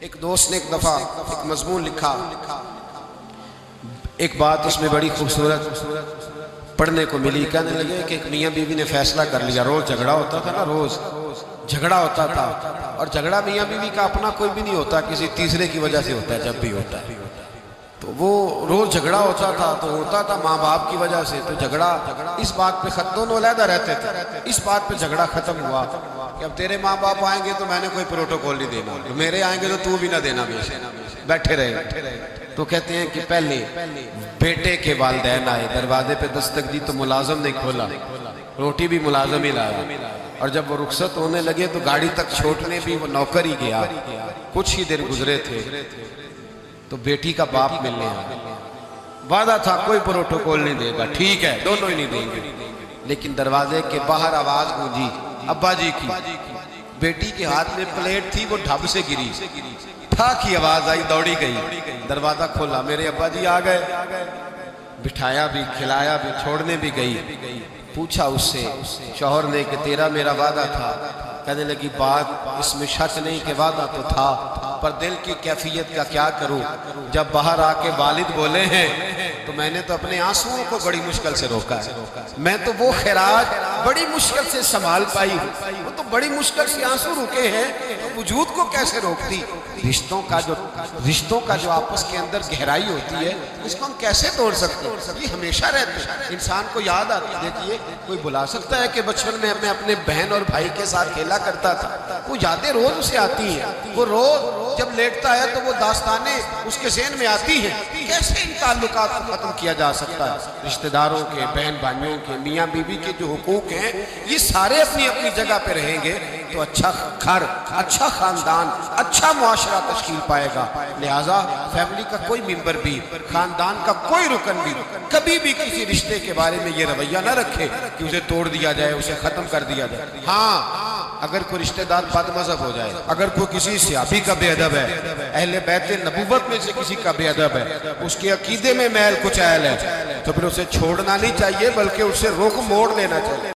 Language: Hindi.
एक दोस्त ने एक दफा एक मजमून लिखा, एक बात उसमें बड़ी खूबसूरत पढ़ने को मिली। कहने लगे कि एक मियाँ बीवी ने फैसला कर लिया, रोज झगड़ा होता था ना, रोज झगड़ा होता था, और झगड़ा मियाँ बीवी का अपना कोई भी नहीं होता, किसी तीसरे की वजह से होता है। जब भी होता है तो वो रोज झगड़ा होता था, तो होता था माँ बाप की वजह से। तो झगड़ा इस बात पे दोनों अलहदा रहते थे, इस बात पे झगड़ा खत्म हुआ कि अब तेरे माँ बाप आएंगे तो मैंने कोई प्रोटोकॉल नहीं देना, तो मेरे आएंगे तो तू भी ना देना, बैठे रहे। तो कहते हैं कि पहले बेटे के वालिदैन आए, दरवाजे पे दस्तक दी तो मुलाजम ने खोला, रोटी भी मुलाजम ही लाया, और जब वो रुखसत होने लगे तो गाड़ी तक छोड़ने भी वो नौकर ही गया। कुछ ही देर गुजरे थे तो बेटी का बाप मिलने आया। वादा था कोई प्रोटोकॉल नहीं देगा, ठीक है दोनों ही नहीं देंगे, लेकिन दरवाजे के बाहर आवाज गूंजी अब्बा जी की। बेटी के हाथ में प्लेट थी, वो ढब से गिरी, ठा की आवाज आई, दौड़ी गई, दरवाजा खोला, मेरे अब्बा जी आ गए। बिठाया भी, खिलाया भी, छोड़ने भी गई। पूछा उससे शौहर ने कि तेरा मेरा वादा था। कहने लगी बात इसमें शक नहीं कि वादा तो था, पर दिल की कैफियत का क्या करूं। जब बाहर आके वालिद बोले हैं तो मैंने तो अपने आंसुओं को बड़ी मुश्किल से रोका है। मैं तो वो खैरात बड़ी मुश्किल से संभाल पाई, वो तो बड़ी मुश्किल से आंसू रुके हैं, तो वजूद को कैसे रोकती। रिश्तों का जो आपस के अंदर गहराई होती है, इसको हम कैसे तोड़ सकते हैं। ये हमेशा रहते हैं, इंसान को याद आती है। देखिए कोई बुला सकता है कि बचपन में मैं अपने बहन और भाई के साथ खेला करता था, वो यादें रोज उसे आती हैं, वो रोज जब लेटता है तो वो दास्तानें उसके ज़हन में आती हैं। कैसे इन ताल्लुकात को खत्म किया जा सकता है। रिश्तेदारों के, बहन भाइयों के, मियाँ बीवी के जो हुकूक हैं, ये सारे अपनी अपनी जगह पे रहेंगे तो अच्छा घर, अच्छा खानदान, अच्छा मुआशरा तश्कील पाएगा। लिहाजा फैमिली का कोई मेंबर भी, खानदान का कोई रुकन भी कभी भी किसी रिश्ते के बारे में ये रवैया न रखे कि उसे तोड़ दिया जाए, उसे खत्म कर दिया जाए। हाँ, अगर कोई रिश्तेदार बदमज़हब हो जाए, अगर कोई किसी सहाबी का बेअदब है, अहले बैत नबूवत में से किसी का बेअदब है, उसके अकीदे में मैल कुचैल है, तो फिर उसे छोड़ना नहीं चाहिए, बल्कि उसे रोक मोड़ लेना चाहिए।